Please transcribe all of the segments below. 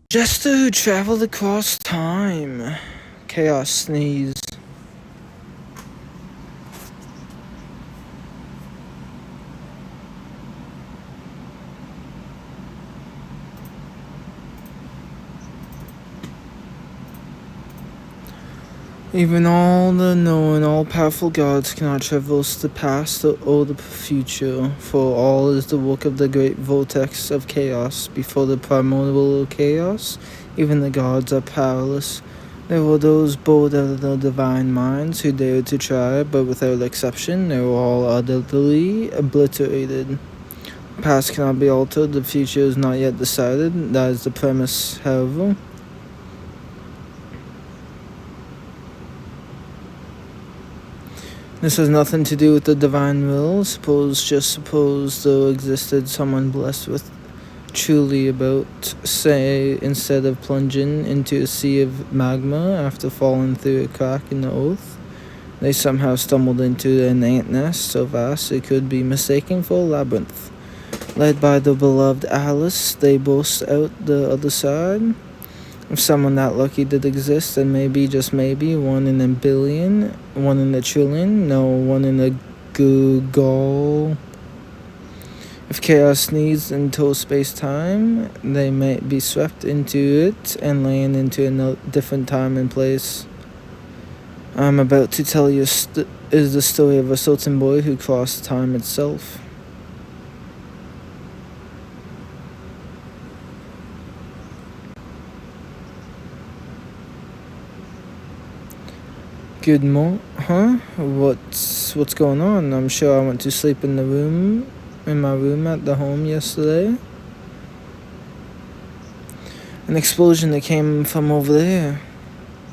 Jester who traveled across time. Chaos sneeze. Even all the knowing, all-powerful gods cannot traverse the past or the future, for all is the work of the great vortex of chaos. Before the primordial chaos, even the gods are powerless. There were those bold out of the divine minds who dared to try, but without exception, they were all utterly obliterated. The past cannot be altered, the future is not yet decided. That is the premise, however. This has nothing to do with the divine will. Suppose there existed someone blessed with truly about, say, instead of plunging into a sea of magma after falling through a crack in the earth, they somehow stumbled into an ant nest so vast it could be mistaken for a labyrinth. Led by the beloved Alice, they burst out the other side. If someone that lucky did exist, then maybe, just maybe, 1 in a billion, 1 in a trillion, no, 1 in a Google. If chaos needs into space-time, they may be swept into it and land into a different time and place. I'm about to tell you is the story of a certain boy who crossed time itself. Good morning, huh? What's going on? I'm sure I went to sleep in my room at the home yesterday. An explosion that came from over there.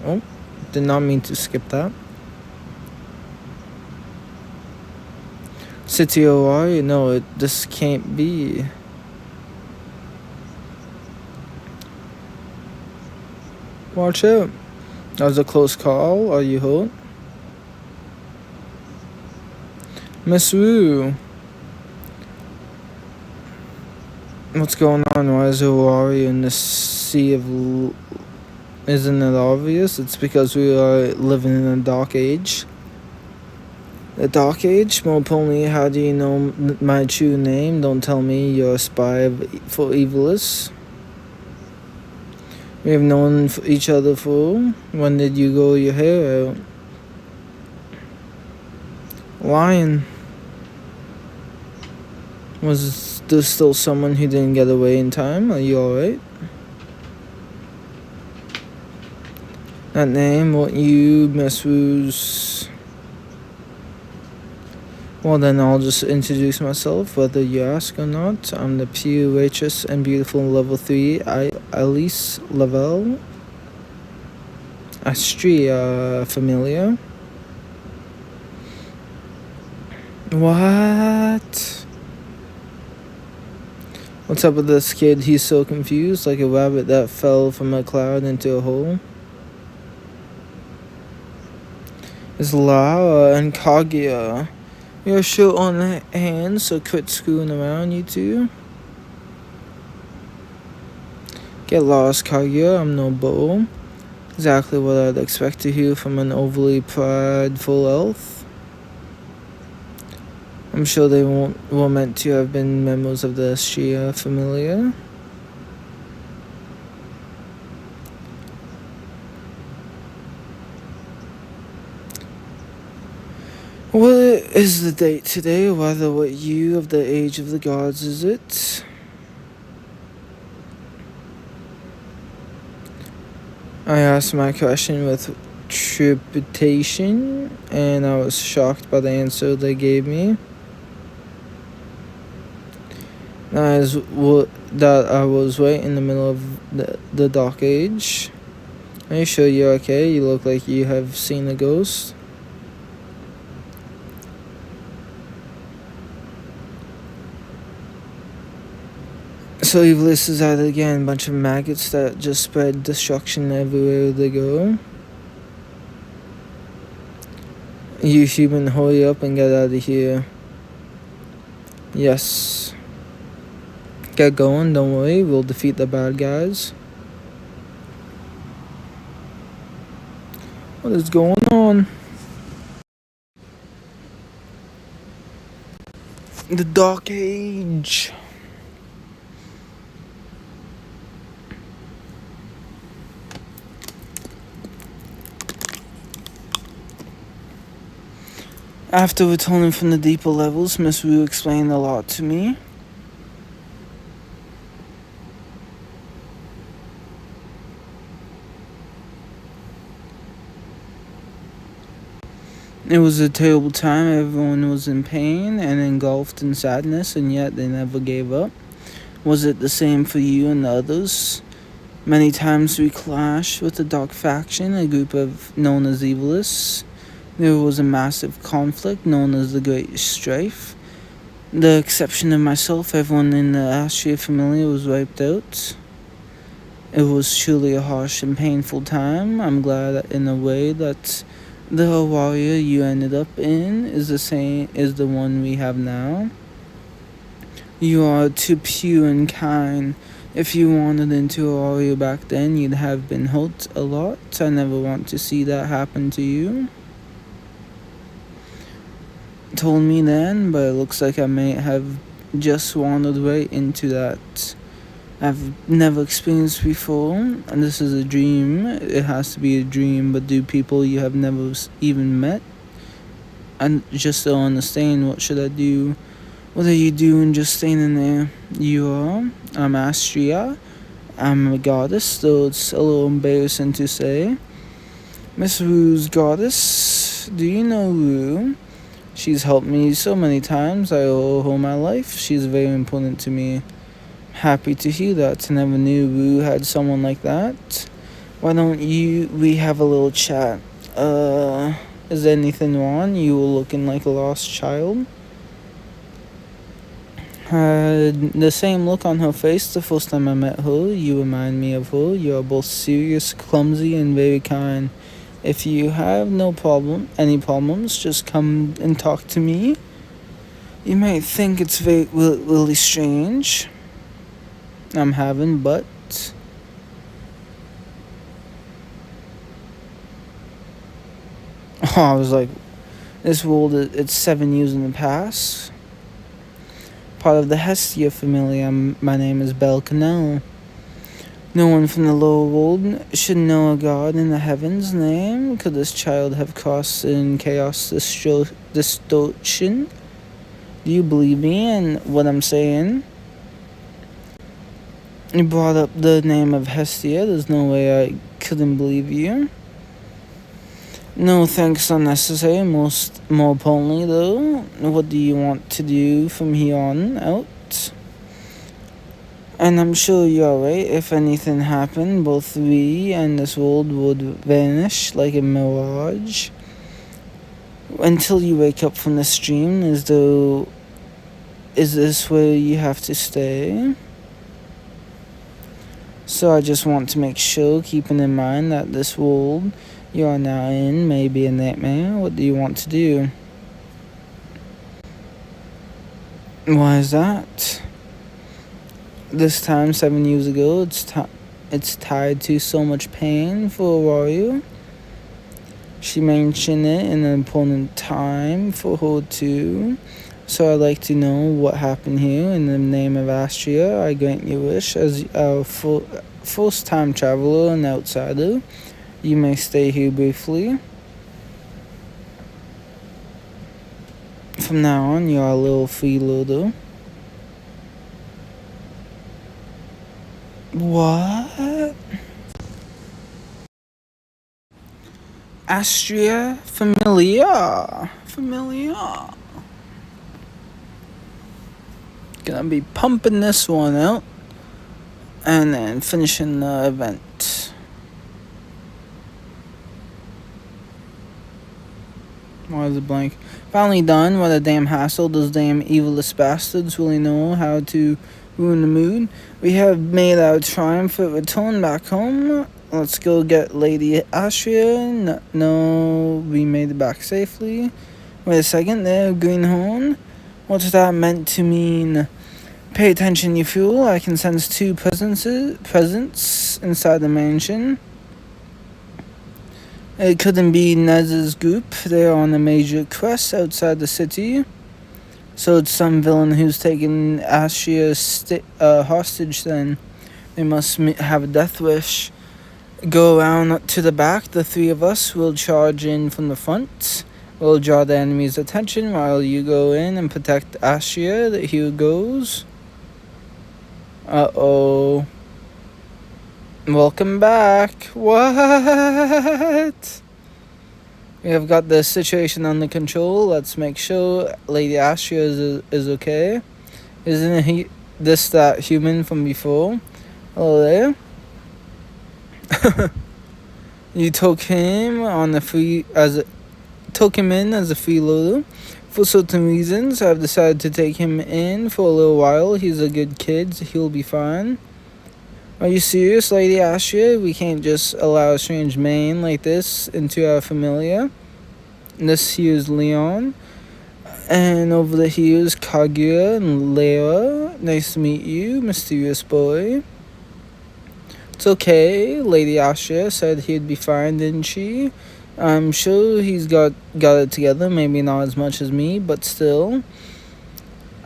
Oh, did not mean to skip that. City OR? No, this can't be. Watch out. That was a close call. Are you hurt? Miss Wu. What's going on? Why is there water in the sea of... Isn't it obvious? It's because we are living in a dark age. The dark age? More importantly, how do you know my true name? Don't tell me you're a spy for Evilis. We have known each other for... When did you grow your hair out? Lion. Was there still someone who didn't get away in time? Are you alright? That name, what you, Miss Wu's... Well then, I'll just introduce myself, whether you ask or not. I'm the pure waitress and beautiful level 3, Alice Lavelle. Astria, familiar. What? What's up with this kid? He's so confused, like a rabbit that fell from a cloud into a hole. It's Lara and Kaguya. You're short on hands, so quit screwing around, you two. Get lost, Kaguya. I'm no bull. Exactly what I'd expect to hear from an overly prideful elf. I'm sure they were meant to have been members of the Shia familia. What is the date today, or rather what year of the age of the gods is it? I asked my question with trepidation, and I was shocked by the answer they gave me. That I was right in the middle of the dark age. Are you sure you're okay? You look like you have seen a ghost. So Evilis is at it again, bunch of maggots that just spread destruction everywhere they go. You human, hurry up and get out of here. Yes. Get going, don't worry, we'll defeat the bad guys. What is going on? The Dark Age. After returning from the deeper levels, Miss Wu explained a lot to me. It was a terrible time. Everyone was in pain and engulfed in sadness, and yet they never gave up. Was it the same for you and the others? Many times we clashed with the Dark Faction, a group known as Evilists. There was a massive conflict known as the Great Strife. The exception of myself, everyone in the Astria Familia was wiped out. It was truly a harsh and painful time. I'm glad in a way that the warrior you ended up in is the one we have now. You are too pure and kind. If you wandered into a warrior back then, you'd have been hurt a lot. I never want to see that happen to you. Told me then, but it looks like I may have just wandered right into that. I've never experienced before, and this is a dream. It has to be a dream, but do people you have never even met? I just don't understand. What should I do? What are you doing just standing there? You are? I'm Astria. I'm a goddess, though it's a little embarrassing to say. Miss Wu's goddess. Do you know Wu? She's helped me so many times. I owe her my life. She's very important to me. Happy to hear that. I never knew Wu had someone like that. Why don't we have a little chat? Is anything wrong? You were looking like a lost child. Had the same look on her face the first time I met her. You remind me of her. You are both serious, clumsy, and very kind. If you have any problems, just come and talk to me. You might think it's really strange I'm having, but I was like, this world, it's 7 years in the past. Part of the Hestia Familia. My name is Belcanel. No one from the lower world should know a god in the heavens' name. Could this child have crossed in chaos distortion? Do you believe me in what I'm saying? You brought up the name of Hestia. There's no way I couldn't believe you. No thanks unnecessary. More importantly, though, what do you want to do from here on out? And I'm sure you're right. If anything happened, both we and this world would vanish like a mirage. Until you wake up from this dream, is this where you have to stay? So I just want to make sure, keeping in mind that this world you are now in may be a nightmare. What do you want to do? Why is that? This time, 7 years ago, it's tied to so much pain for a warrior. She mentioned it in an important time for her too. So I'd like to know what happened here. In the name of Astria, I grant your wish. As a first-time traveler and outsider, you may stay here briefly. From now on, you're a little freeloader. What? Astria Familia. Gonna be pumping this one out and then finishing the event. Why is it blank? Finally done. What a damn hassle. Those damn evilest bastards really know how to ruin the mood. We have made our triumphant return back home. Let's go get Lady Astria. No, we made it back safely. Wait a second there, Greenhorn. What's that meant to mean? Pay attention, you fool. I can sense 2 presents inside the mansion. It couldn't be Nez's group. They're on a major quest outside the city. So it's some villain who's taken Ashia hostage then. They must have a death wish. Go around to the back. The three of us will charge in from the front. We'll draw the enemy's attention while you go in and protect Ashia. Here goes. Uh-oh. Welcome back. What? We have got the situation under control. Let's make sure Lady Ashia is okay. Isn't he that human from before? Hello there. You took him in as a freeloader. For certain reasons, I've decided to take him in for a little while. He's a good kid. He'll be fine. Are you serious, Lady Ashia? We can't just allow a strange man like this into our familia. This here's Leon. And over here is Kaguya and Lara. Nice to meet you, mysterious boy. It's okay, Lady Ashia said he'd be fine, didn't she? I'm sure he's got it together, maybe not as much as me, but still.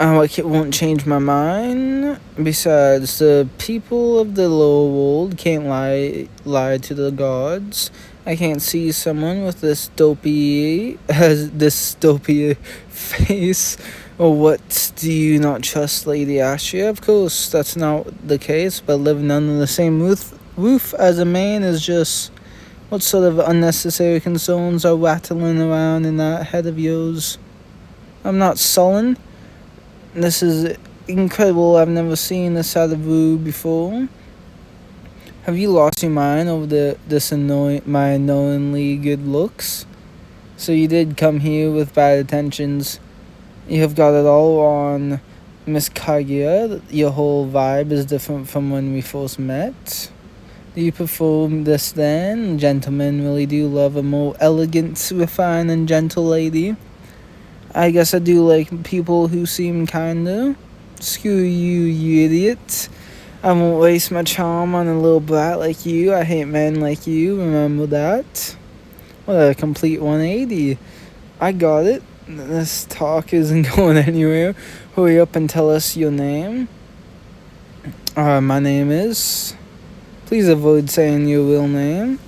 It won't change my mind. Besides, the people of the lower world can't lie to the gods. I can't see someone with this dopey face. Or what, do you not trust Lady Ashia? Of course, that's not the case, but living under the same roof as a man is just... What sort of unnecessary concerns are rattling around in that head of yours? I'm not sullen. This is incredible. I've never seen this side of Wu before. Have you lost your mind over my annoyingly good looks? So you did come here with bad intentions. You have got it all on, Miss Kaguya. Your whole vibe is different from when we first met. Do you prefer this then? Gentlemen really do love a more elegant, refined, and gentle lady. I guess I do like people who seem kinder. Screw you, you idiot. I won't waste my charm on a little brat like you. I hate men like you, remember that? What a complete 180. I got it. This talk isn't going anywhere. Hurry up and tell us your name. My name is... Please avoid saying your real name.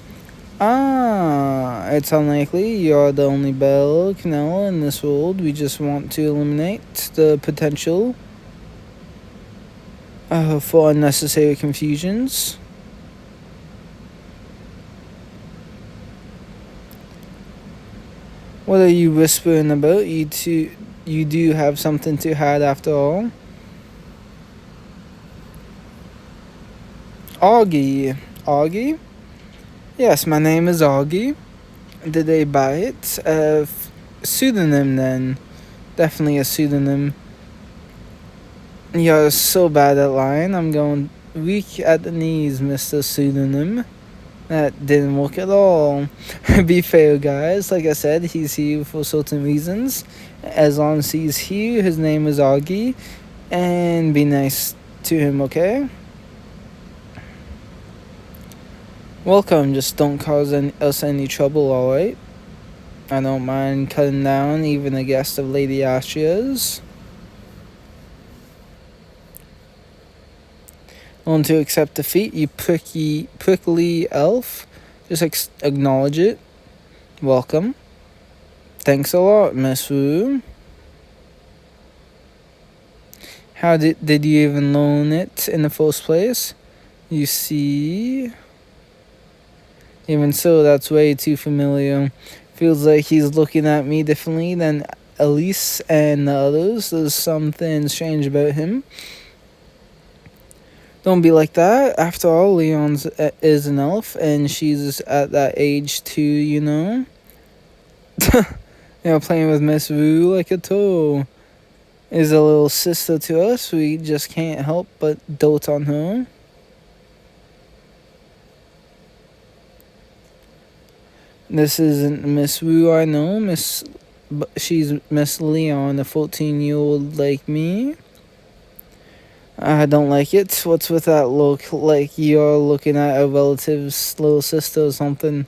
It's unlikely. You're the only Belle Canella in this world. We just want to eliminate the potential for unnecessary confusions. What are you whispering about? You do have something to hide after all. Augie? Yes, my name is Augie. Did they buy it? Pseudonym then. Definitely a pseudonym. You're so bad at lying. I'm going weak at the knees, Mr. Pseudonym. That didn't work at all. Be fair, guys. Like I said, he's here for certain reasons. As long as he's here, his name is Augie. And be nice to him, okay? Welcome, just don't cause us any trouble, alright? I don't mind cutting down even a guest of Lady Ashia's. Want to accept defeat, you prickly elf? Just acknowledge it. Welcome. Thanks a lot, Miss Wu. How did you even learn it in the first place? You see... Even so, that's way too familiar. Feels like he's looking at me differently than Elise and the others. There's something strange about him. Don't be like that. After all, Leon's is an elf, and she's at that age too, you know? Playing with Miss Wu like a toy. Is a little sister to us. We just can't help but dote on her. This isn't Miss Wu, I know. She's Miss Leon, a 14-year-old like me. I don't like it. What's with that look? Like you're looking at a relative's little sister or something.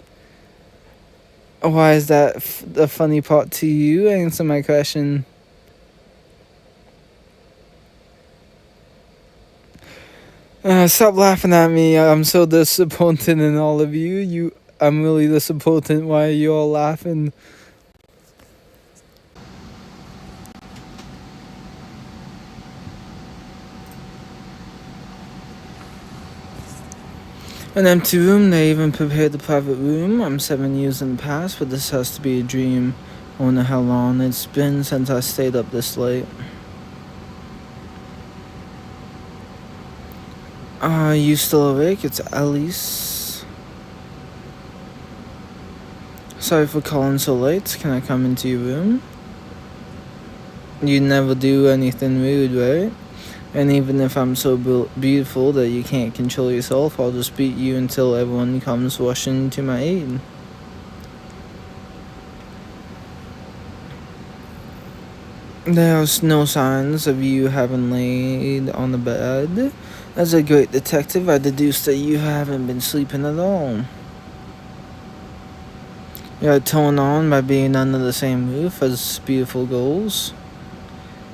Why is that a funny part to you? Answer my question. Stop laughing at me. I'm so disappointed in all of you. I'm really disappointed. Why are you all laughing? An empty room. They even prepared a private room. I'm 7 years in the past, but this has to be a dream. I wonder how long it's been since I stayed up this late. Are you still awake? It's Alice. Sorry for calling so late. Can I come into your room? You never do anything rude, right? And even if I'm so beautiful that you can't control yourself, I'll just beat you until everyone comes rushing to my aid. There's no signs of you having laid on the bed. As a great detective, I deduced that you haven't been sleeping at all. You're turned on by being under the same roof as beautiful girls.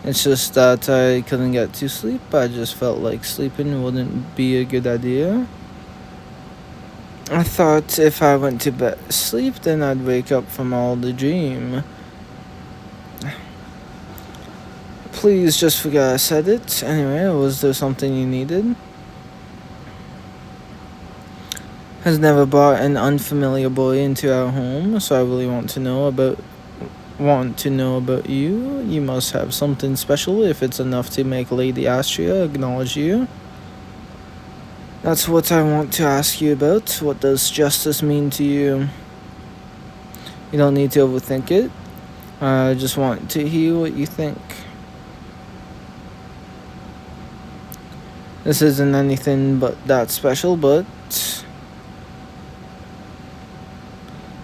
It's just that I couldn't get to sleep. I just felt like sleeping wouldn't be a good idea. I thought if I went to sleep, then I'd wake up from all the dream. Please just forget I said it. Anyway, was there something you needed? Has never brought an unfamiliar boy into our home, so I really want to know about you. You must have something special if it's enough to make Lady Astria acknowledge you. That's what I want to ask you about. What does justice mean to you? You don't need to overthink it. I just want to hear what you think. This isn't anything but that special, but...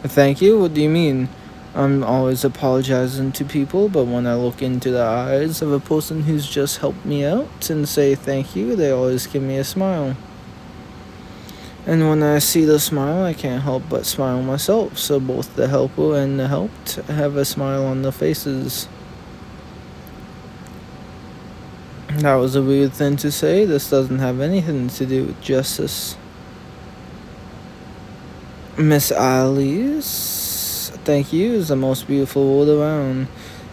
Thank you? What do you mean? I'm always apologizing to people, but when I look into the eyes of a person who's just helped me out and say thank you, they always give me a smile. And when I see the smile, I can't help but smile myself, so both the helper and the helped have a smile on their faces. That was a weird thing to say. This doesn't have anything to do with justice. Miss Alice, thank you is the most beautiful word around.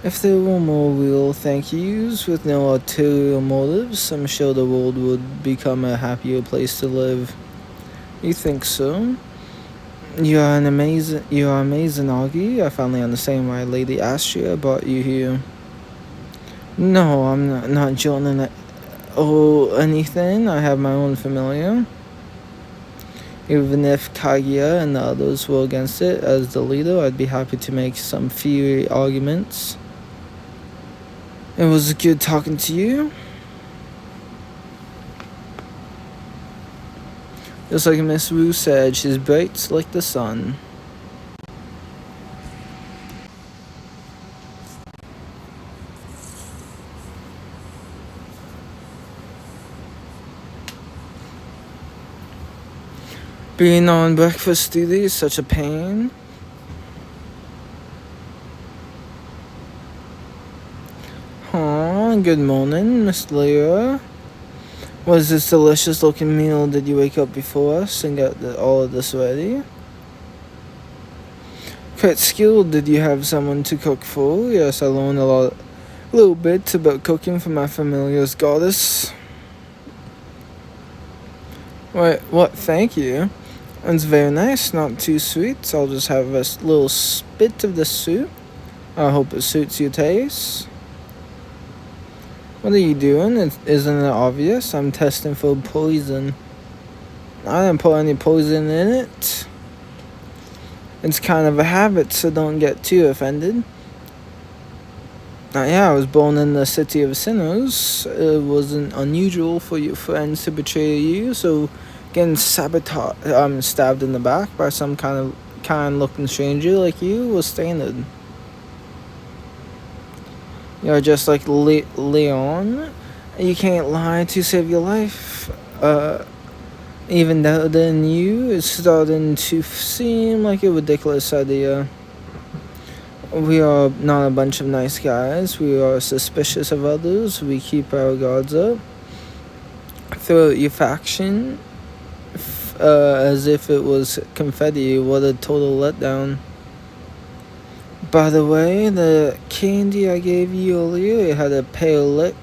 If there were more real thank yous with no ulterior motives, I'm sure the world would become a happier place to live. You think so? You are amazing, Augie. I finally understand why Lady Astria brought you here. No, I'm not joining it or anything. I have my own familiar. Even if Kaguya and the others were against it, as the leader, I'd be happy to make some fiery arguments. It was good talking to you. Just like Miss Wu said, she's bright like the sun. Being on breakfast duty is such a pain. Good morning, Miss Lyra. Was this delicious looking meal? Did you wake up before us and get all of this ready? Quite skilled. Did you have someone to cook for? Yes, I learned a little bit about cooking from my familiar's goddess. Wait, what? Thank you. It's very nice, not too sweet. I'll just have a little spit of the soup. I hope it suits your taste. What are you doing? Isn't it obvious? I'm testing for poison. I didn't put any poison in it. It's kind of a habit, so don't get too offended. Yeah, I was born in the city of sinners. It wasn't unusual for your friends to betray you, so getting stabbed in the back by some kind-looking stranger like you was standard. You're just like Leon. You can't lie to save your life. Even though then you, it's starting to seem like a ridiculous idea. We are not a bunch of nice guys. We are suspicious of others. We keep our guards up. Throw out your faction as if it was confetti. What a total letdown. By the way, the candy I gave you earlier, it had a pale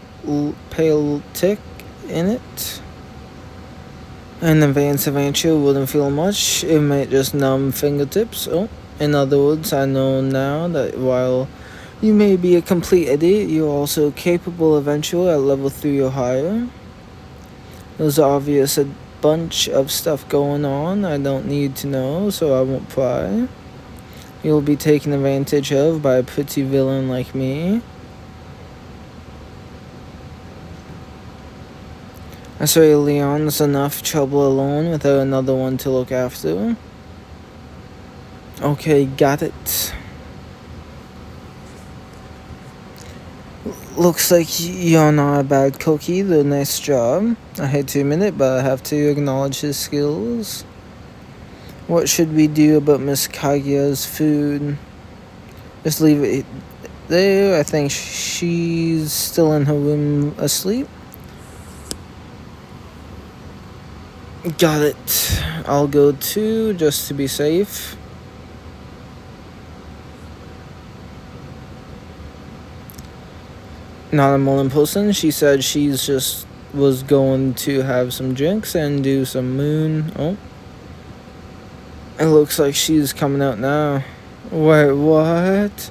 tick in it. An advanced adventure wouldn't feel much. It might just numb fingertips. Oh, in other words, I know now that while you may be a complete idiot, you're also capable eventually at level 3 or higher. There's obvious a bunch of stuff going on I don't need to know, so I won't pry. You'll be taken advantage of by a pretty villain like me. I swear Leon's enough trouble alone without another one to look after. Okay, got it. Looks like you're not a bad cook either. Nice job. I hate to admit it, but I have to acknowledge his skills. What should we do about Miss Kaguya's food? Just leave it there. I think she's still in her room asleep. Got it. I'll go too, just to be safe. Not a morning person. She said she's just was going to have some drinks and do some moon. Oh. It looks like she's coming out now. Wait, what?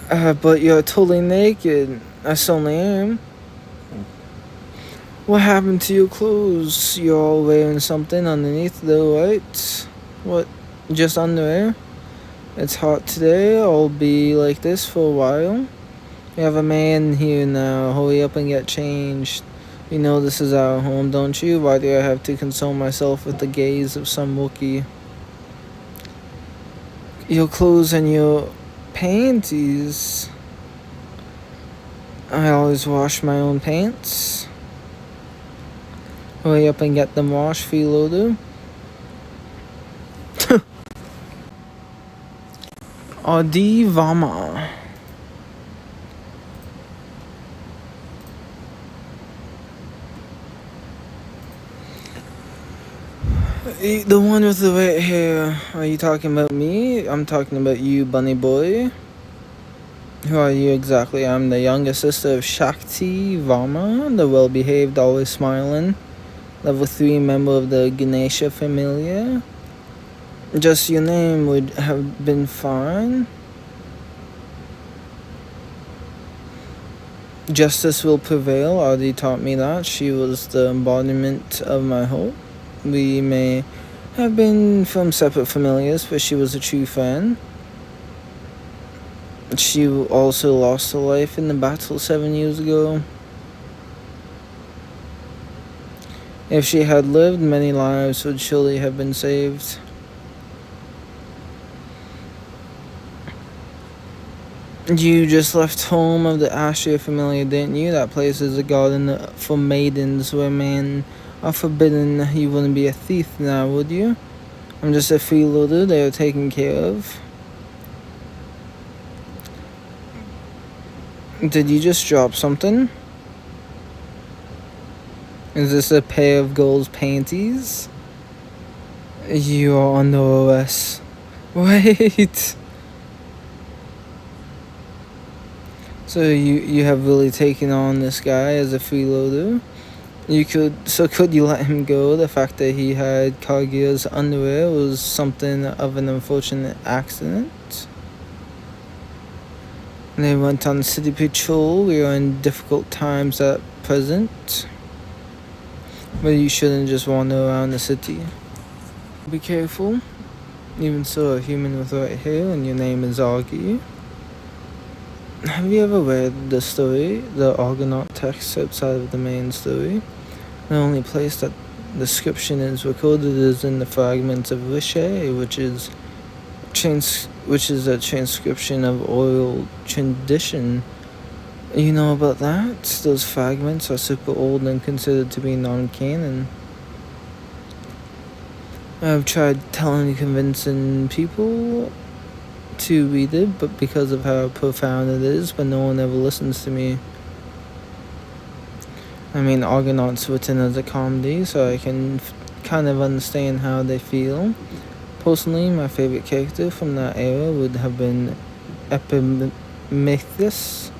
But you're totally naked. I certainly am. What happened to your clothes? You're all wearing something underneath though, right? What? Just underwear? It's hot today. I'll be like this for a while. We have a man here now. Hurry up and get changed. You know this is our home, don't you? Why do I have to console myself with the gaze of some Wookiee? Your clothes and your panties. I always wash my own pants. Hurry up and get them washed, freeloader. Adi Vama. The one with the red hair. Are you talking about me? I'm talking about you, bunny boy. Who are you exactly? I'm the younger sister of Shakti Vama, the well-behaved, always smiling, level 3 member of the Ganesha familia. Just your name would have been fine. Justice will prevail. Adi taught me that. She was the embodiment of my hope. We may have been from separate familiars, but she was a true friend. She also lost her life in the battle 7 years ago. If she had lived, many lives would surely have been saved. You just left home of the Ashia familiar, didn't you? That place is a garden for maidens where men are forbidden. You wouldn't be a thief now, would you? I'm just a freeloader they are taken care of. Did you just drop something? Is this a pair of gold panties? You are under arrest. Wait. So you have really taken on this guy as a freeloader? Could you let him go? The fact that he had Kaguya's underwear was something of an unfortunate accident. They went on city patrol. We are in difficult times at present. But you shouldn't just wander around the city. Be careful. Even so, a human with white hair and your name is Augie. Have you ever read the story, the Argonaut text outside of the main story? The only place that description is recorded is in the fragments of Riche, which is a transcription of oral tradition. You know about that? Those fragments are super old and considered to be non-canon. I've tried telling and convincing people to read it, but because of how profound it is, but no one ever listens to me. I mean, Argonaut's written as a comedy, so I can kind of understand how they feel. Personally, my favorite character from that era would have been Epimethus.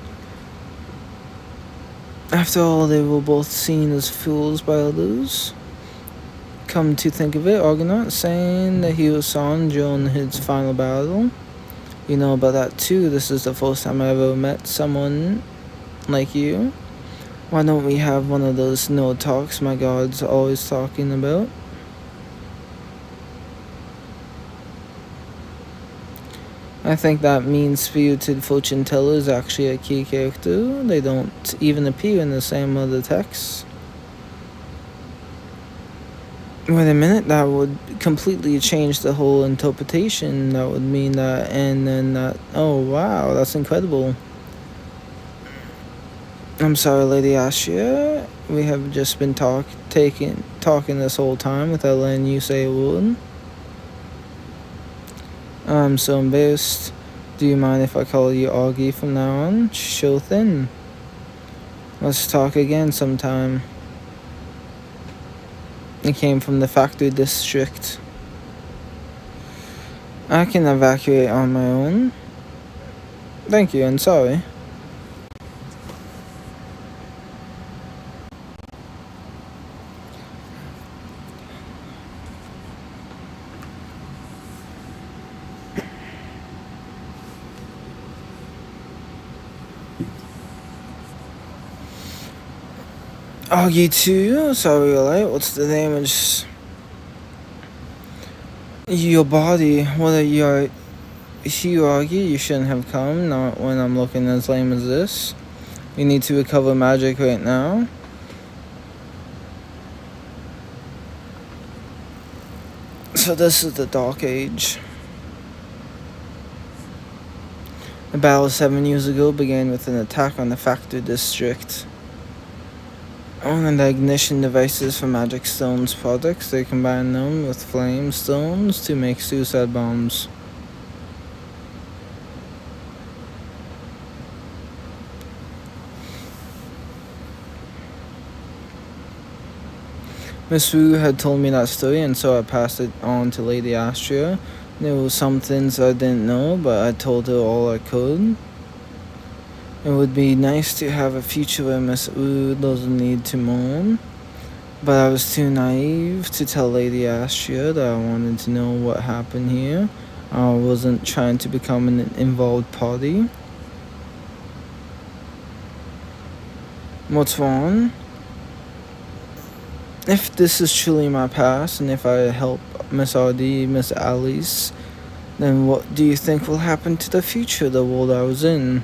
After all, they were both seen as fools by others. Come to think of it, Argonaut saying that he was son during his final battle. You know about that too. This is the first time I ever met someone like you. Why don't we have one of those no talks my god's always talking about? I think that mean-spirited fortune teller is actually a key character. They don't even appear in the same other texts. Wait a minute, that would completely change the whole interpretation. That would mean that, and then that. Oh wow, that's incredible. I'm sorry, Lady Ashia. We have just been talking this whole time without letting you say a word. I'm so embarrassed. Do you mind if I call you Augie from now on? Sure thing. Let's talk again sometime. It came from the factory district. I can evacuate on my own. Thank you, and sorry. Augie 2? Sorry, alright. What's the damage? Your body. What are you? You, Augie? You shouldn't have come. Not when I'm looking as lame as this. You need to recover magic right now. So this is the Dark Age. The battle 7 years ago began with an attack on the factory district. On the ignition devices for Magic Stones products, they combine them with flame stones to make suicide bombs. Miss Wu had told me that story, and so I passed it on to Lady Astria. There were some things I didn't know, but I told her all I could. It would be nice to have a future where Miss Wu doesn't need to mourn, but I was too naive to tell Lady Astria that I wanted to know what happened here. I wasn't trying to become an involved party. What's wrong? If this is truly my past, and if I help Miss RD, Miss Alice, then what do you think will happen to the future, the world I was in?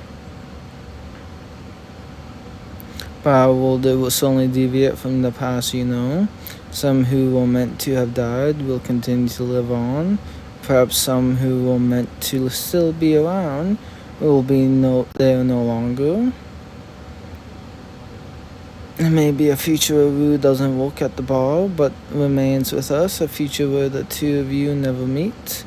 But our world, it will certainly deviate from the past, you know. Some who were meant to have died will continue to live on. Perhaps some who were meant to still be around will be there no longer. It may be a future where Wu doesn't work at the bar, but remains with us. A future where the two of you never meet.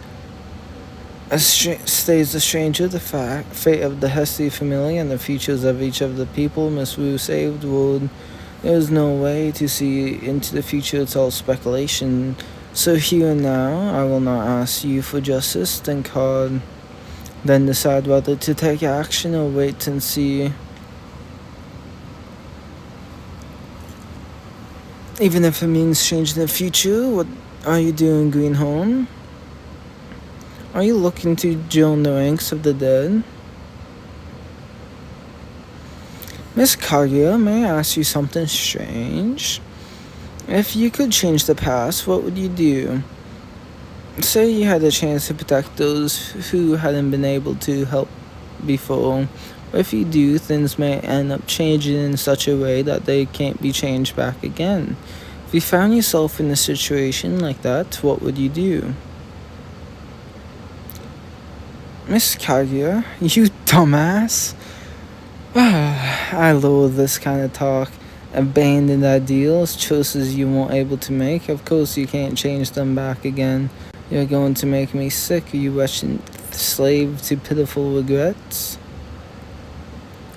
Stays the stranger, the fate of the Hesty family, and the futures of each of the people Miss Wu saved would. There is no way to see into the future, it's all speculation. So here and now, I will not ask you for justice. Think hard. Then decide whether to take action or wait and see. Even if it means changing the future, what are you doing, Greenhorn? Are you looking to join the ranks of the dead? Miss Kaguya, may I ask you something strange? If you could change the past, what would you do? Say you had a chance to protect those who hadn't been able to help before. But if you do, things may end up changing in such a way that they can't be changed back again. If you found yourself in a situation like that, what would you do? Miss Kaguya, you dumbass. I loathe this kind of talk. Abandoned ideals, choices you weren't able to make. Of course you can't change them back again. You're going to make me sick, you wretched slave to pitiful regrets.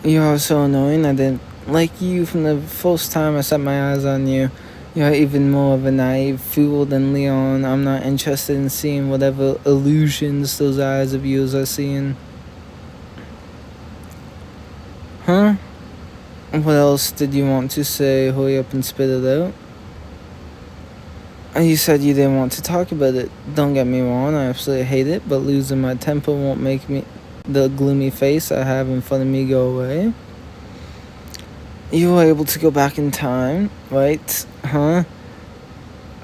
You are so annoying. I didn't like you from the first time I set my eyes on you. You're even more of a naive fool than Leon. I'm not interested in seeing whatever illusions those eyes of yours are seeing. Huh? What else did you want to say? Hurry up and spit it out. You said you didn't want to talk about it. Don't get me wrong, I absolutely hate it, but losing my temper won't make the gloomy face I have in front of me go away. You were able to go back in time, right? Huh?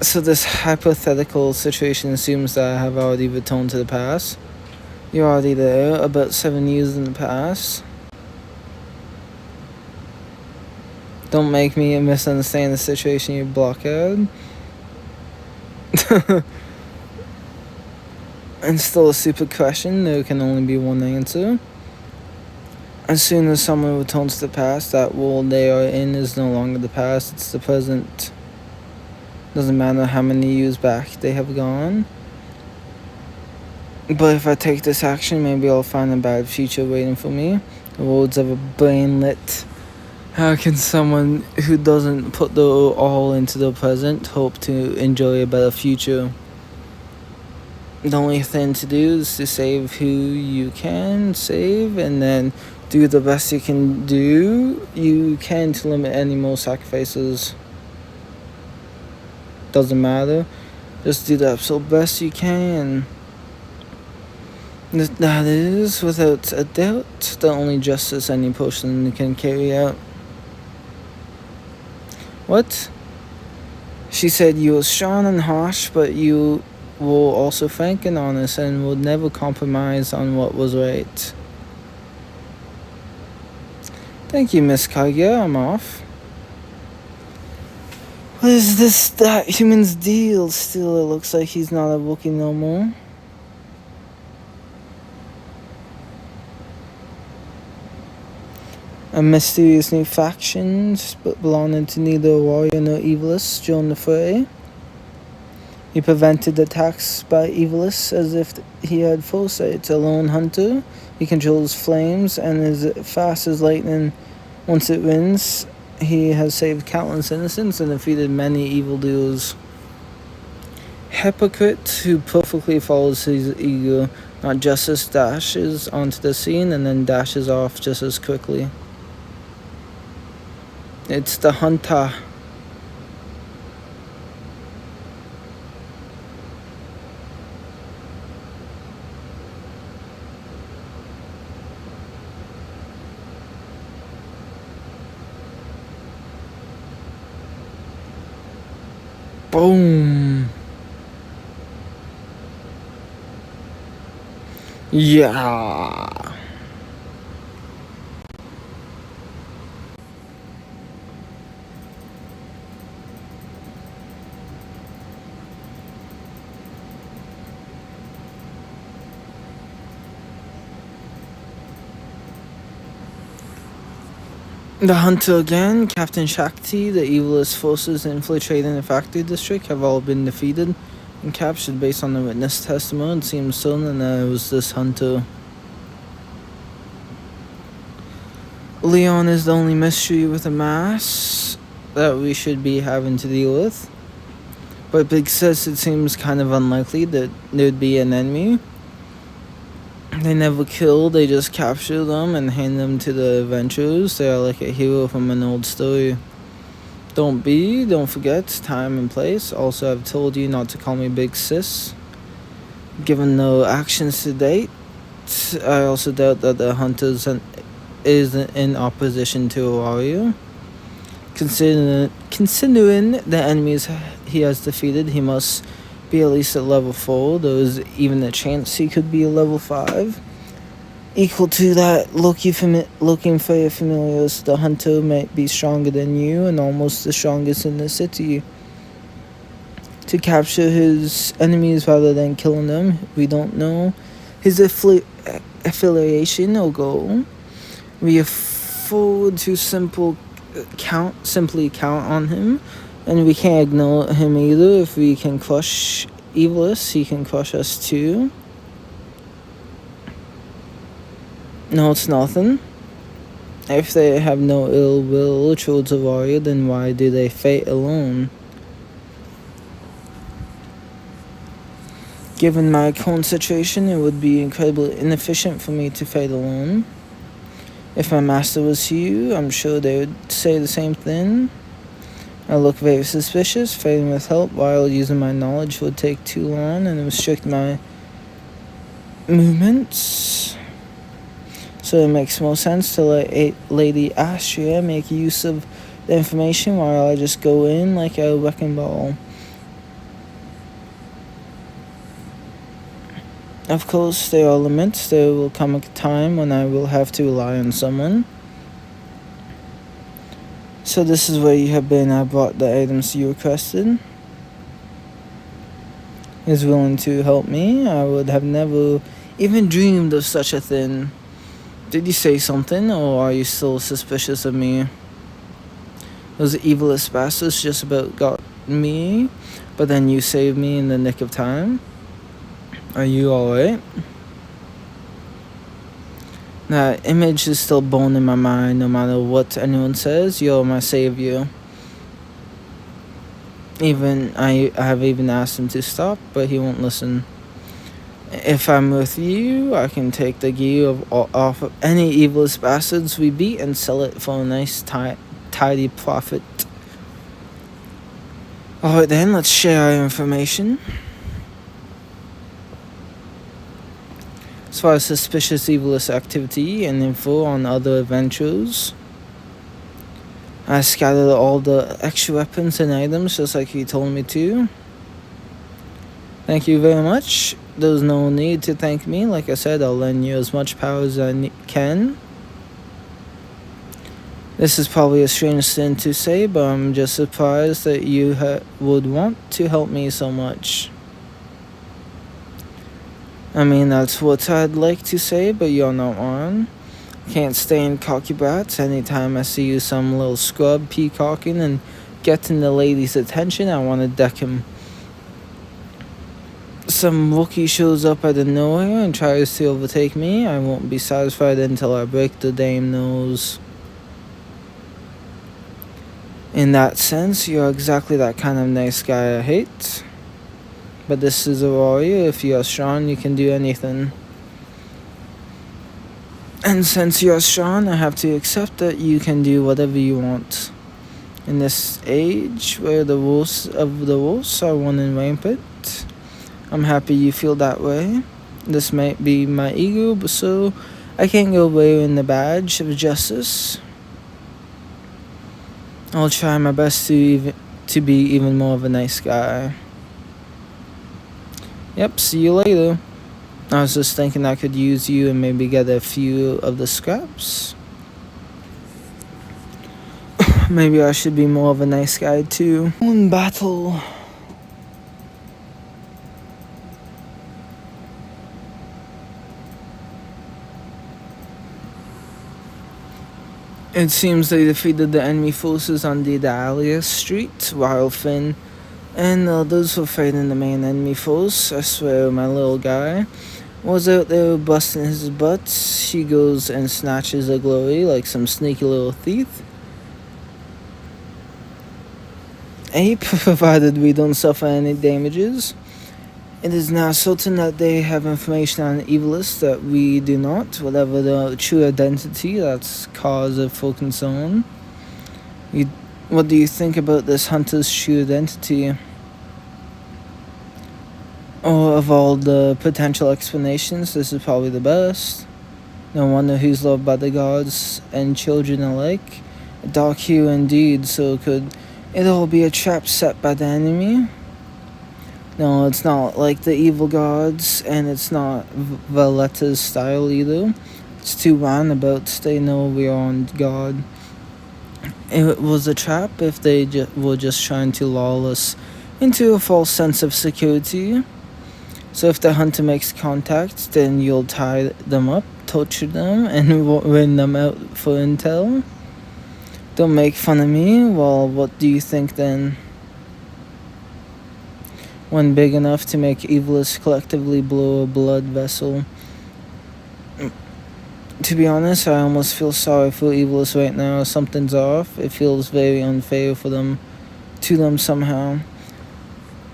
So this hypothetical situation assumes that I have already returned to the past. You're already there, about 7 years in the past. Don't make me misunderstand the situation, you blockhead. And still a stupid question, there can only be one answer. As soon as someone returns to the past, that world they are in is no longer the past, it's the present. Doesn't matter how many years back they have gone. But if I take this action, maybe I'll find a bad future waiting for me. The words of a brain lit. How can someone who doesn't put their all into the present hope to enjoy a better future? The only thing to do is to save who you can save, and then do the best you can do. You can to limit any more sacrifices. Doesn't matter. Just do the absolute best you can. That is, without a doubt, the only justice any person can carry out. What? She said you were strong and harsh, but you were also frank and honest and would never compromise on what was right. Thank you, Miss Kage. I'm off. What is that human's deal? Still, it looks like he's not a Wookiee no more. A mysterious new faction, but belonging to neither a warrior nor evilist, joined the fray. He prevented attacks by evilists as if he had foresight. A lone hunter, he controls flames and is fast as lightning. Once it wins, he has saved countless innocents and defeated many evildoers. Hypocrite who perfectly follows his ego, not justice, dashes onto the scene and then dashes off just as quickly. It's the hunter. Boom. Yeah. The hunter again, Captain Shakti, the evilest forces infiltrating the factory district have all been defeated and captured based on the witness testimony. It seems certain that it was this hunter. Leon is the only mystery with a mass that we should be having to deal with. But Big says it seems kind of unlikely that there'd be an enemy. They never kill, they just capture them and hand them to the adventurers. They are like a hero from an old story. Don't forget time and place. Also, I've told you not to call me Big Sis. Given no actions to date, I also doubt that the hunter is in opposition to a warrior. Considering the enemies he has defeated, he must be at least at level 4. There is even a chance he could be a level 5. Equal to that, looking for your familiars, the hunter might be stronger than you and almost the strongest in the city. To capture his enemies rather than killing them, we don't know his affiliation or goal. We afford to simply count on him. And we can't ignore him either. If we can crush evilists, he can crush us too. No, it's nothing. If they have no ill will towards a warrior, then why do they fight alone? Given my current situation, it would be incredibly inefficient for me to fight alone. If my master was you, I'm sure they would say the same thing. I look very suspicious. Fighting with help while using my knowledge would take too long and restrict my movements. So it makes more sense to let Lady Astria make use of the information while I just go in like a wrecking ball. Of course, there are limits. There will come a time when I will have to rely on someone. So this is where you have been. I brought the items you requested. Is willing to help me. I would have never even dreamed of such a thing. Did you say something, or are you still suspicious of me? Those evilest bastards just about got me, but then you saved me in the nick of time. Are you alright? That image is still bone in my mind. No matter what anyone says, you're my savior. I have even asked him to stop, but he won't listen. If I'm with you, I can take the gear off of any evilest bastards we beat and sell it for a nice tidy profit. Alright then, let's share our information. As far as suspicious evilist activity and info on other adventures, I scattered all the extra weapons and items just like he told me to. Thank you very much. There's no need to thank me. Like I said, I'll lend you as much power as I can. This is probably a strange thing to say, but I'm just surprised that you would want to help me so much. I mean, that's what I'd like to say, but you're not one. Can't stand cocky brats. Anytime I see you some little scrub peacocking and getting the lady's attention, I want to deck him. Some Wookiee shows up out of nowhere and tries to overtake me. I won't be satisfied until I break the dame nose. In that sense, you're exactly that kind of nice guy I hate. But this is a warrior. If you are strong, you can do anything. And since you are strong, I have to accept that you can do whatever you want. In this age where the wolves of the wolves are running rampant, I'm happy you feel that way. This might be my ego, but so I can't go wearing the badge of justice. I'll try my best to be even more of a nice guy. Yep, see you later. I was just thinking I could use you and maybe get a few of the scraps. Maybe I should be more of a nice guy too. In battle. It seems they defeated the enemy forces on the Dahlia Street, while Finn and others were fighting the main enemy force. I swear my little guy was out there busting his butt. He goes and snatches the glory like some sneaky little thief. Ape, provided we don't suffer any damages. It is now certain that they have information on evilists that we do not. Whatever the true identity, that's cause for concern. What do you think about this hunter's true identity? Or of all the potential explanations, this is probably the best. No wonder he's loved by the gods and children alike. A dark hero indeed, so could it all be a trap set by the enemy? No, it's not like the evil gods, and it's not Valletta's style either. It's too roundabout. They know we are on God. It was a trap if they were just trying to lull us into a false sense of security. So if the hunter makes contact, then you'll tie them up, torture them, and win them out for intel. Don't make fun of me. Well, what do you think then? One big enough to make evilists collectively blow a blood vessel. To be honest, I almost feel sorry for Evilus right now. Something's off. It feels very unfair for them, to them somehow.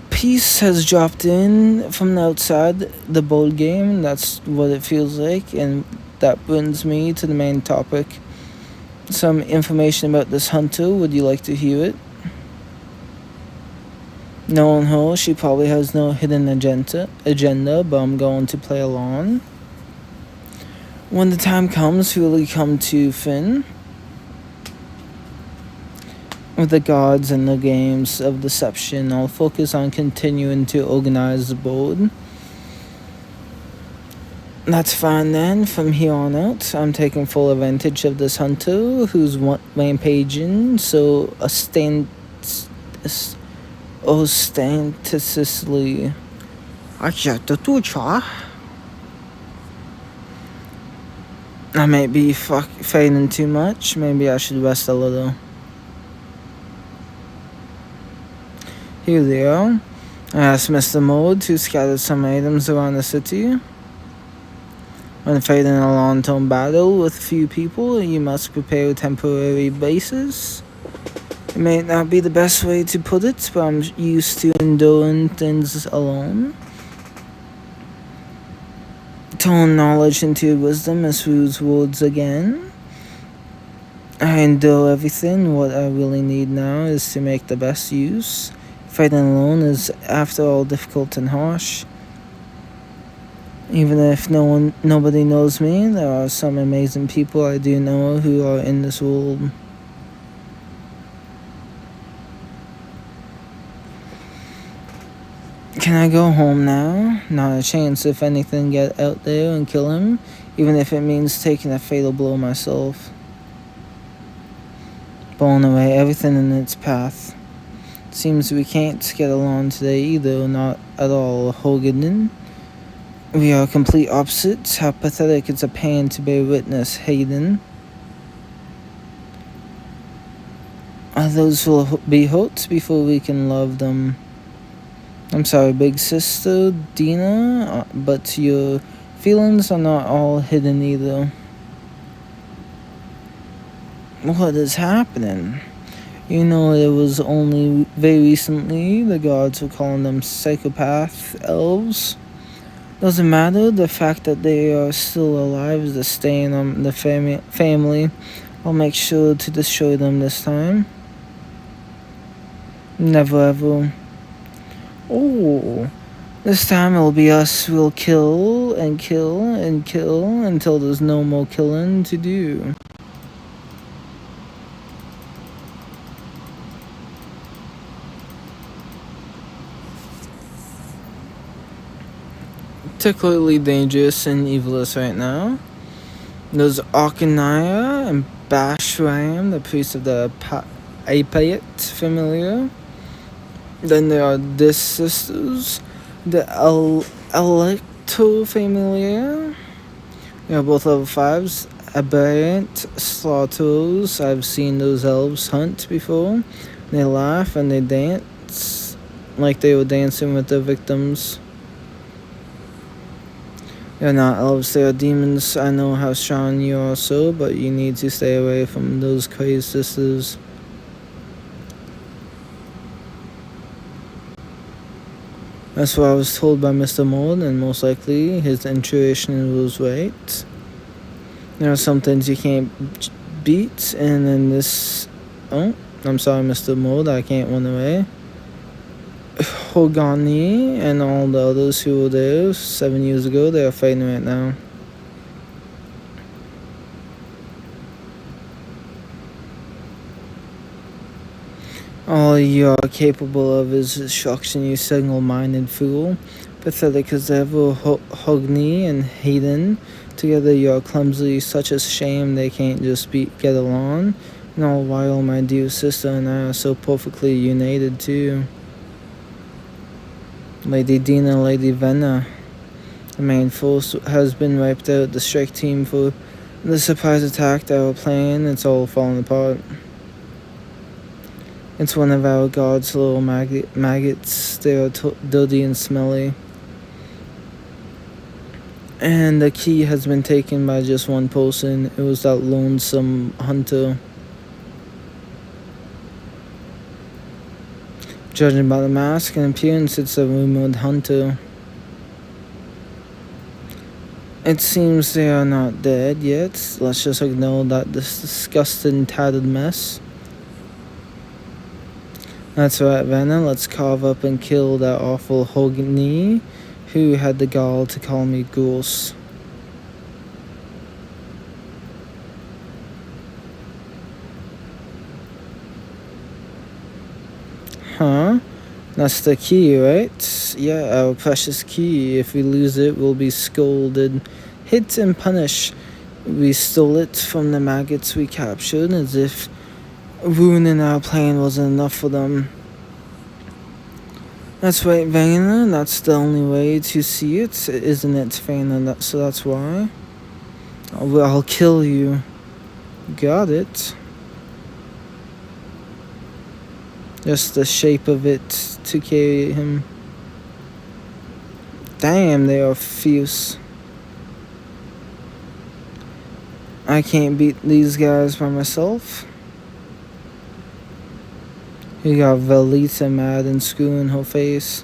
Peace has dropped in from the outside the board game. That's what it feels like, and that brings me to the main topic. Some information about this hunter. Would you like to hear it? Knowing her, she probably has no hidden agenda, but I'm going to play along. When the time comes to really come to Finn, with the gods and the games of deception, I'll focus on continuing to organize the board. That's fine then. From here on out, I'm taking full advantage of this hunter who's rampaging so ostentatiously. I may be fading too much. Maybe I should rest a little. Here they are. I asked Mr. Mode to scatter some items around the city. When fighting a long-term battle with few people, you must prepare temporary bases. It may not be the best way to put it, but I'm used to enduring things alone. Turn knowledge into wisdom as Rude's words again. I endure everything. What I really need now is to make the best use. Fighting alone is, after all, difficult and harsh. Even if nobody knows me, there are some amazing people I do know who are in this world. Can I go home now? Not a chance. If anything, get out there and kill him, even if it means taking a fatal blow myself. Blowing away everything in its path. Seems we can't get along today either, not at all, Hogan. We are complete opposites. How pathetic it's a pain to bear witness, Hayden. Others will be hurt before we can love them. I'm sorry, big sister, Dina, but your feelings are not all hidden either. What is happening? You know, it was only very recently the gods were calling them psychopath elves. Doesn't matter, the fact that they are still alive is a stain on the family. I'll make sure to destroy them this time. Never ever. Oh, this time it'll be us. We'll kill and kill and kill until there's no more killing to do. Particularly dangerous and evilous right now. There's Arkanaya and Bashram, the priest of the Apayat familiar. Then there are these sisters, the Electo familiar. They are both level 5s. Aberrant slaughterers. I've seen those elves hunt before. They laugh and they dance like they were dancing with their victims. They're not elves, they are demons. I know how strong you are, so, but you need to stay away from those crazed sisters. That's what I was told by Mr. Mold, and most likely his intuition was right. There are some things you can't beat, and in this... Oh, I'm sorry, Mr. Mold, I can't run away. Hogani and all the others who were there 7 years ago, they are fighting right now. All you are capable of is destruction, you single-minded fool. Pathetic as ever, Hogni and Hayden. Together you are clumsy, such a shame they can't just get along. And all while my dear sister and I are so perfectly united too. Lady Dina, Lady Venna. The main force has been wiped out. The strike team for the surprise attack that we're playing, it's all falling apart. It's one of our gods' little maggots. They are dirty and smelly. And the key has been taken by just one person. It was that lonesome hunter. Judging by the mask and appearance, it's a rumored hunter. It seems they are not dead yet. Let's just ignore that disgusting tattered mess. That's right, Vanna. Let's carve up and kill that awful Hogni who had the gall to call me Goose. Huh? That's the key, right? Yeah, our precious key. If we lose it, we'll be scolded, hit and punished. We stole it from the maggots we captured as if ruining our plane wasn't enough for them. That's right, Vayner. That's the only way to see it, isn't it, Vayner? So that's why. I'll kill you. Got it. Just the shape of it to carry him. Damn, they are fierce. I can't beat these guys by myself. We got Velita mad and screwing her face.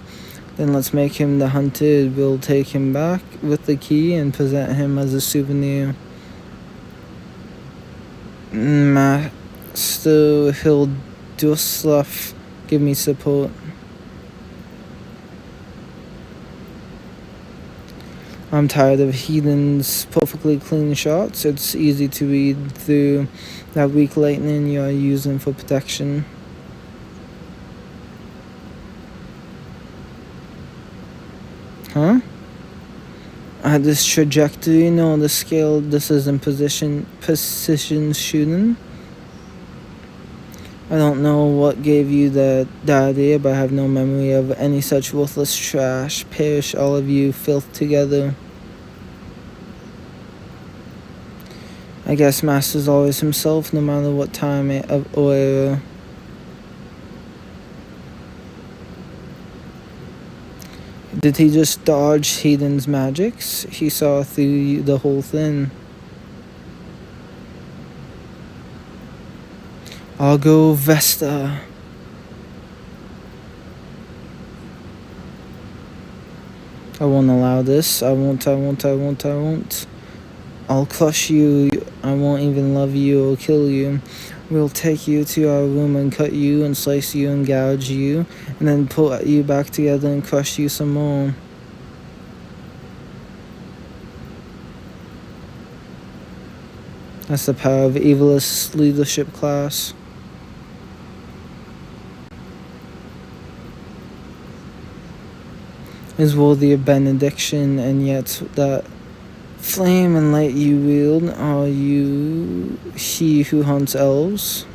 Then let's make him the hunted. We'll take him back with the key and present him as a souvenir. Master Hilduslav, give me support. I'm tired of heathens' perfectly clean shots. It's easy to read through that weak lightning you're using for protection. Huh? At this trajectory, no, the scale, this isn't precision shooting. I don't know what gave you that idea, but I have no memory of any such worthless trash. Perish all of you, filth together. I guess Master's always himself, no matter what time or era. Did he just dodge Heathen's magics? He saw through the whole thing. I'll go Vesta. I won't allow this. I won't. I'll crush you. I won't even love you or kill you. We'll take you to our room and cut you and slice you and gouge you, and then put you back together and crush you some more. That's the power of evilest leadership class. Is worthy of benediction, and yet that flame and light you wield, are you he who hunts elves?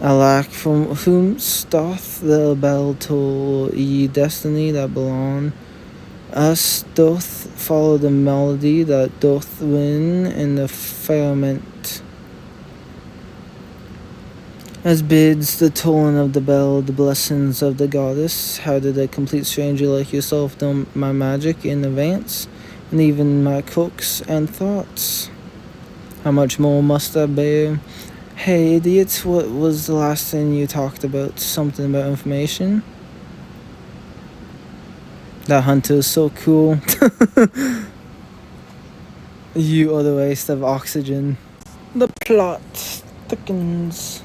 Alack, from whom doth the bell toll, ye destiny that belong? Us doth follow the melody that doth win in the firmament. As bids the tolling of the bell, the blessings of the goddess. How did a complete stranger like yourself know my magic in advance, and even my cooks and thoughts? How much more must I bear? Hey, idiots, what was the last thing you talked about? Something about information? That hunter is so cool. You are the waste of oxygen. The plot thickens.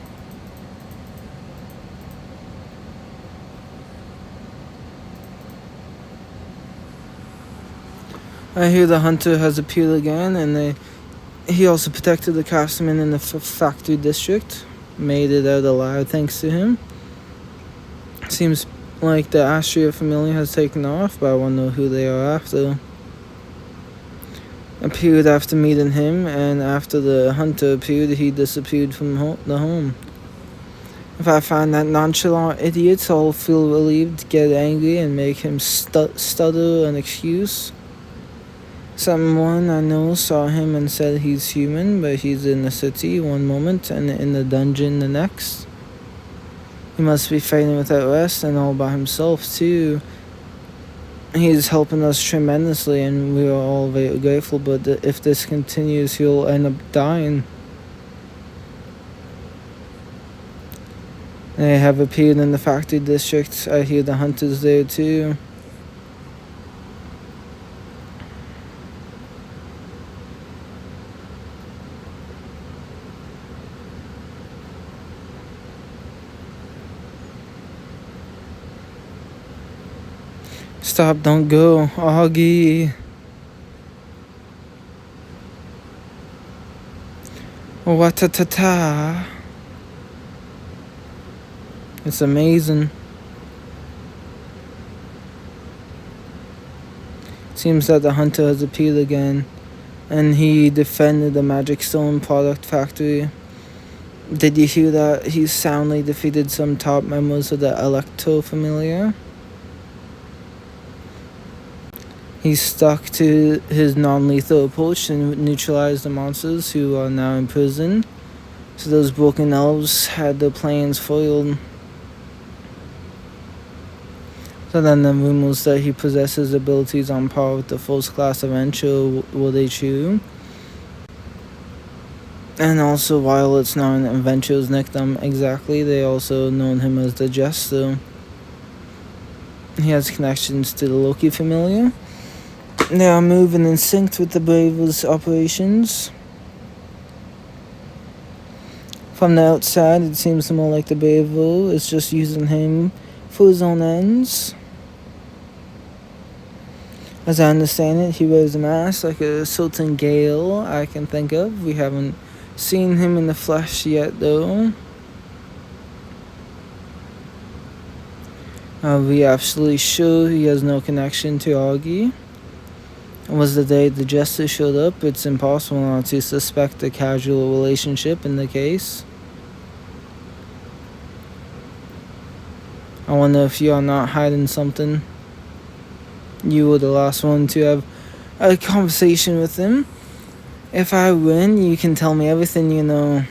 I hear the hunter has appeared again, and he also protected the craftsman in the factory district. Made it out alive thanks to him. Seems like the Astria familia has taken off, but I wonder who they are after. Appeared after meeting him, and after the hunter appeared, he disappeared from the home. If I find that nonchalant idiot, I'll feel relieved, get angry, and make him stutter an excuse. Someone I know saw him and said he's human, but he's in the city one moment and in the dungeon the next. He must be fighting without rest and all by himself too. He's helping us tremendously, and we are all very grateful. But if this continues, he'll end up dying. They have appeared in the factory district. I hear the hunters there too. Stop, don't go, Augie. What-ta-ta-ta. It's amazing. Seems that the hunter has appeared again, and he defended the Magic Stone product factory. Did you hear that? He soundly defeated some top members of the Electro Familiar. He stuck to his non-lethal approach and neutralized the monsters who are now in prison. So those broken elves had their plans foiled. So then the rumors that he possesses abilities on par with the first class adventurer, were they true? And also, while it's not an adventurer's nickname exactly, they also known him as the Jester. He has connections to the Loki Familiar. They are moving in sync with the Bravers' operations. From the outside, it seems more like the Braver is just using him for his own ends. As I understand it, he wears a mask like a certain Gale I can think of. We haven't seen him in the flesh yet, though. Are we absolutely sure he has no connection to Augie? Was the day the Jester showed up? It's impossible not to suspect a casual relationship in the case. I wonder if you are not hiding something. You were the last one to have a conversation with him. If I win, you can tell me everything you know.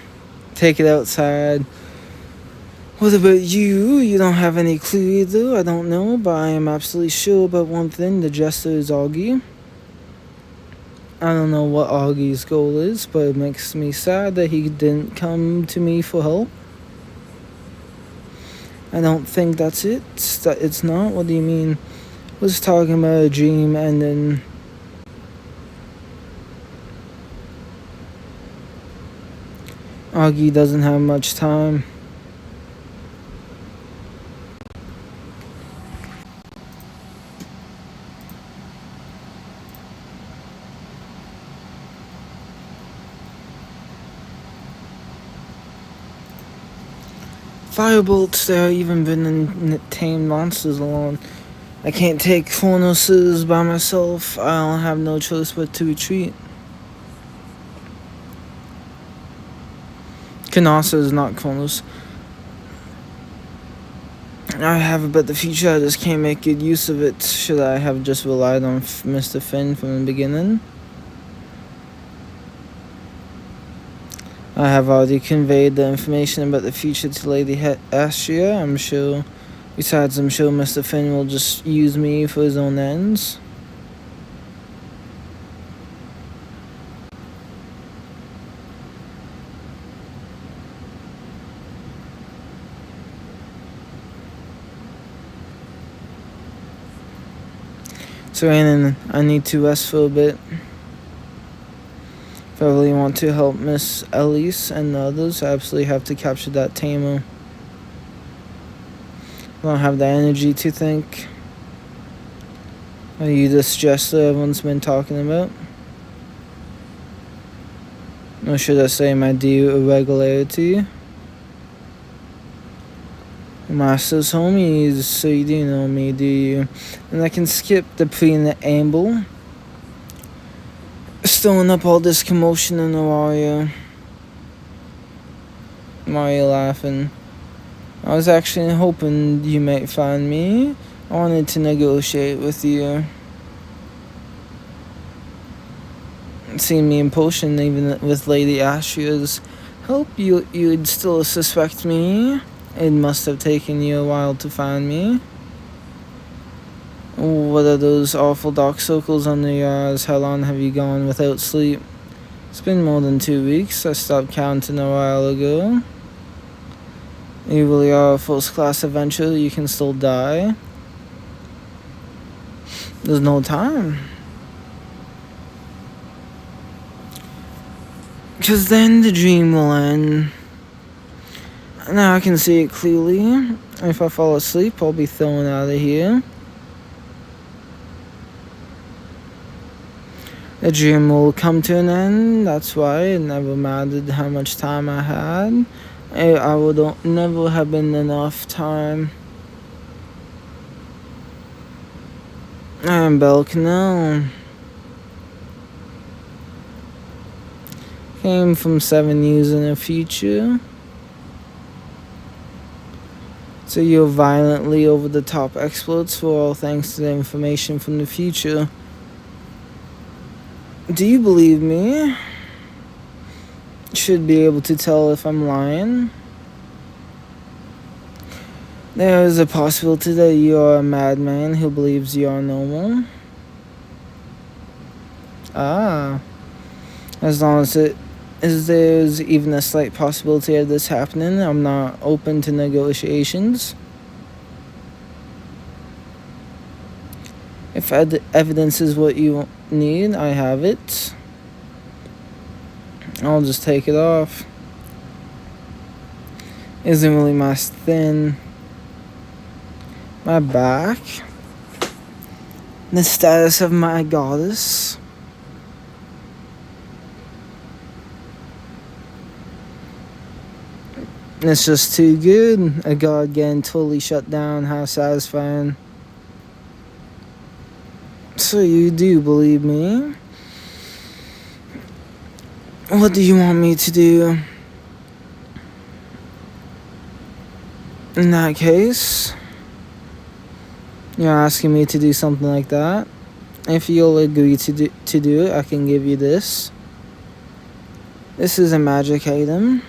Take it outside. What about you? You don't have any clue either. I don't know, but I am absolutely sure about one thing. The Jester is Augie. I don't know what Augie's goal is, but it makes me sad that he didn't come to me for help. I don't think that's it. It's not? What do you mean? I was talking about a dream ending. Augie doesn't have much time. Firebolts, there are even been tamed monsters alone. I can't take Kronos' by myself. I'll have no choice but to retreat. Kanasa is not Kronos. I have about the future, I just can't make good use of it. Should I have just relied on Mr. Finn from the beginning? I have already conveyed the information about the future to Lady Astria, I'm sure. Besides, I'm sure Mr. Finn will just use me for his own ends. So, Anon, I need to rest for a bit. If I really want to help Miss Elise and the others, I absolutely have to capture that tamer. I don't have the energy to think. Are you this Jester everyone's been talking about? Or should I say my due irregularity? Master's homies, so you do know me, do you? And I can skip the preamble. Stirring up all this commotion in the Mario. Mario laughing. I was actually hoping you might find me. I wanted to negotiate with you. Seeing me in potion, even with Lady Astria's help, you'd still suspect me. It must have taken you a while to find me. What are those awful dark circles under your eyes? How long have you gone without sleep? It's been more than 2 weeks. I stopped counting a while ago. You really are a first-class adventurer. You can still die. There's no time. Because then the dream will end. Now I can see it clearly. If I fall asleep, I'll be thrown out of here. The dream will come to an end. That's why it never mattered how much time I had. I would never have been enough time. I am Belle Canal. Came from 7 years in the future. So your violently over-the-top exploits were all thanks to the information from the future. Do you believe me? Should be able to tell if I'm lying. There is a possibility that you are a madman who believes you are normal. As long as there's even a slight possibility of this happening, I'm not open to negotiations. If evidence is what you need, I have it. I'll just take it off. Isn't really my thing. My back. The status of my goddess. It's just too good. A god getting totally shut down. How satisfying. So you do believe me? What do you want me to do? In that case, you're asking me to do something like that. If you'll agree to do it, I can give you this. This is a magic item.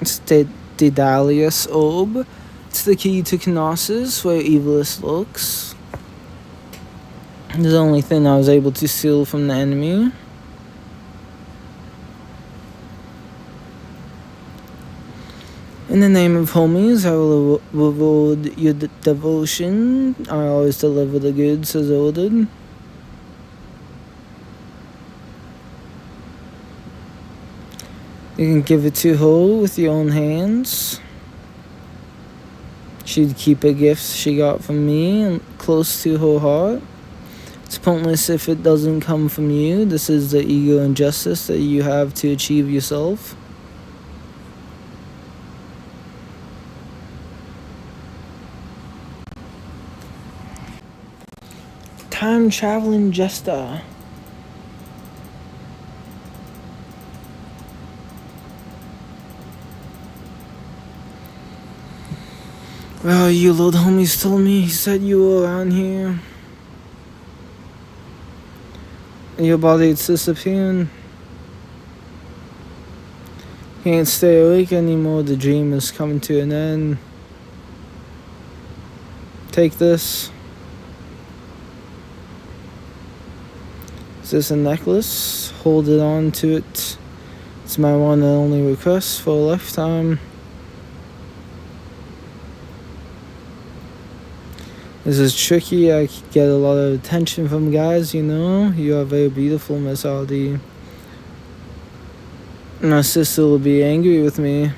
It's the Daedalus Orb. It's the key to Knossos, where Evilus lurks. It's the only thing I was able to steal from the enemy. In the name of homies, I will reward your devotion. I always deliver the goods as ordered. You can give it to her with your own hands. She'd keep a gift she got from me close to her heart. It's pointless if it doesn't come from you. This is the ego and justice that you have to achieve yourself. Time traveling Jester. Well, you little homies told me he said you were around here. Your body's disappearing. Can't stay awake anymore. The dream is coming to an end. Take this. Is this a necklace? Hold it on to it. It's my one and only request for a lifetime. This is tricky. I get a lot of attention from guys, you know. You are very beautiful, Miss Aldi. My sister will be angry with me.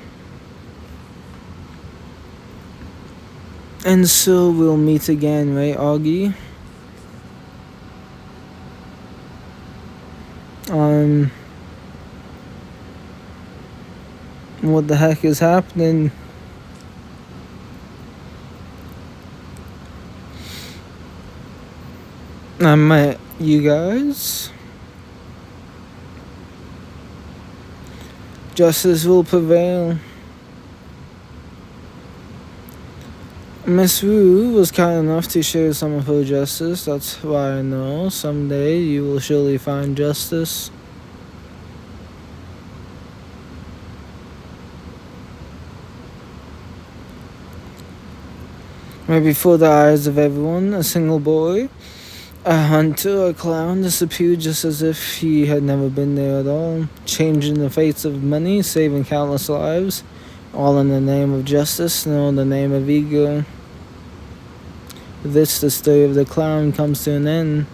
And so we'll meet again, right, Augie? What the heck is happening? I met you guys. Justice will prevail. Miss Wu was kind enough to share some of her justice. That's why I know someday you will surely find justice. Right before the eyes of everyone, a single boy, a hunter, a clown, disappeared just as if he had never been there at all, changing the fates of many, saving countless lives, all in the name of justice, no in the name of ego. With this, the story of the clown comes to an end.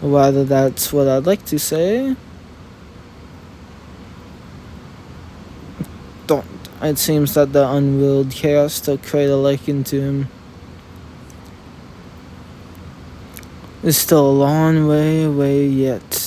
Or rather, that's what I'd like to say. Don't. It seems that the unwilled chaos took quite a liking to him. There's still a long way away yet.